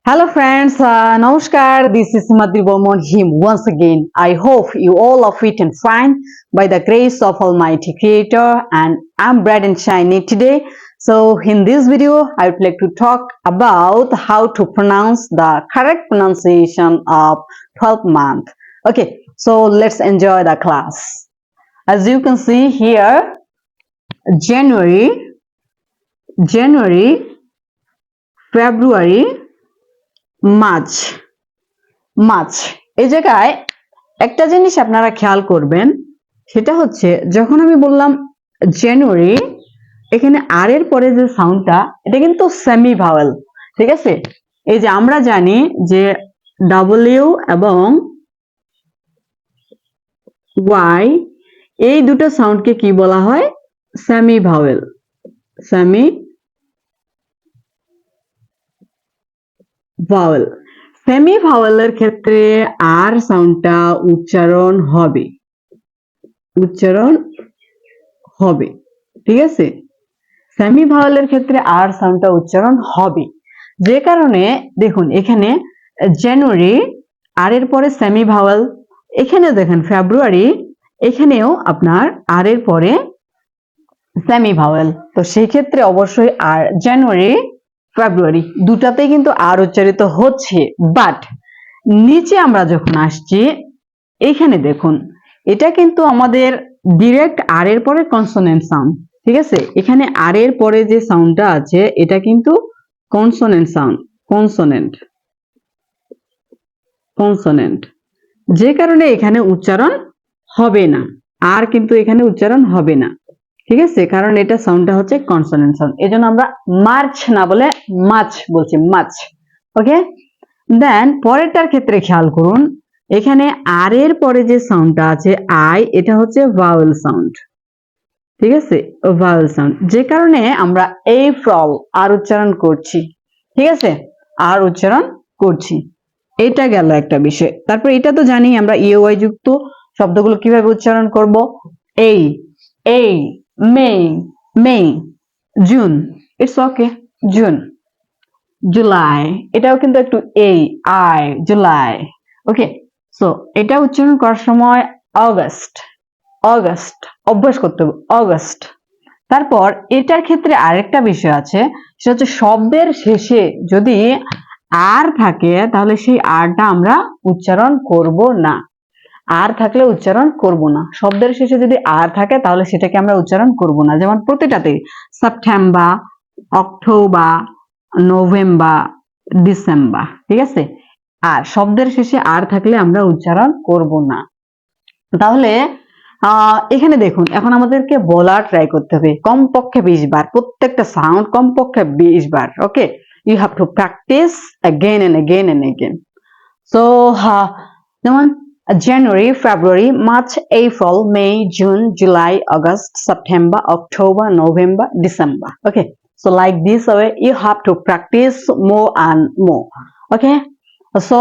Hello friends, Namaskar. This is Madri Bomon him once again. I hope you all are fit and fine by the grace of Almighty Creator, and I'm bright and shiny today. So in this video, I would like to talk about how to pronounce the correct pronunciation of 12th month. Okay, so let's enjoy the class. As you can see here, January, February, March March এই জায়গায় একটা জিনিস আপনারা খেয়াল করবেন, সেটা হচ্ছে যখন আমি বললাম জানুয়ারি, এখানে আর এর পরে যে সাউন্ডটা, এটা কিন্তু সেমি ভাওয়েল। ঠিক আছে, এই যে আমরা জানি যে ডাব্লিউ এবং ওয়াই এই দুটো সাউন্ডকে কি বলা হয়? Semi vowel. Semi vowel. Semi ভাওয়েলের ক্ষেত্রে আর সাউন্ডটা উচ্চারণ হবে। ঠিক আছে, সেমি ভাওয়েলের ক্ষেত্রে আর সাউন্ডটা উচ্চারণ হবে, যে কারণে দেখুন এখানে জানুয়ারি আর এর পরে সেমি ভাওয়েল, এখানে দেখেন ফেব্রুয়ারি, এখানেও আপনার আর এর পরে সেমি ভাওয়েল। তো সেই ক্ষেত্রে অবশ্যই আর জানুয়ারি ফেব্রুয়ারি দুটাতেই কিন্তু আর উচ্চারিত হচ্ছে। বাট নিচে আমরা যখন আসছি, এইখানে দেখুন এটা কিন্তু আমাদের ডিরেক্ট আর এর পরে কনসোনেন্ট সাউন্ড। ঠিক আছে, এখানে আর এর পরে যে সাউন্ডটা আছে এটা কিন্তু কনসোনেন্ট সাউন্ড, কনসোনেন্ট, যে কারণে এখানে উচ্চারণ হবে না, আর কিন্তু এখানে উচ্চারণ হবে না। ঠিক আছে, কারণ এটা সাউন্ডটা হচ্ছে কনসোনেন্ট সাউন্ড, এজন্য আমরা মার্চ না বলে মাছ বলছি, মাছ। ওকে, দেন পরেরটার ক্ষেত্রে খেয়াল করুন, এখানে আর এর পরে যে সাউন্ডটা আছে আই, এটা হচ্ছে ভাওয়েল সাউন্ড। ঠিক আছে, ভাওয়েল সাউন্ড, যে কারণে আমরা এই ফ্রল আর উচ্চারণ করছি। ঠিক আছে, আর উচ্চারণ করছি, এটা গেল একটা বিষয়। তারপর এটা তো জানি আমরা ইওয়াই যুক্ত শব্দগুলো কিভাবে উচ্চারণ করব। এই May, June, it's okay, June. July, এটাও কিন্তু একটু আই, জুলাই। ওকে, সো এটা উচ্চারণ করার সময় অগস্ট, অভ্যাস করতে হবে, অগস্ট। তারপর এটার ক্ষেত্রে আরেকটা বিষয় আছে, সেটা হচ্ছে শব্দের শেষে যদি আর থাকে তাহলে সেই আরটা আমরা উচ্চারণ করব না। আর থাকলে উচ্চারণ করব না, শব্দের শেষে যদি আর থাকে তাহলে সেটাকে আমরা উচ্চারণ করব না। যেমন প্রতিটাতে সেপ্টেম্বর, অক্টোবর, নভেম্বর, ডিসেম্বর। ঠিক আছে, আর শব্দের শেষে আর থাকলে আমরা উচ্চারণ করব না। তাহলে এখানে দেখুন, এখন আমাদেরকে বলার ট্রাই করতে হবে কমপক্ষে 20 বার, প্রত্যেকটা সাউন্ড কমপক্ষে 20 বার। Okay, you have to practice again and again and again. So যেমন January, February, March, April, May, June, July, August, September, October, November, December. Okay, so like this way you have to practice more and more. Okay, so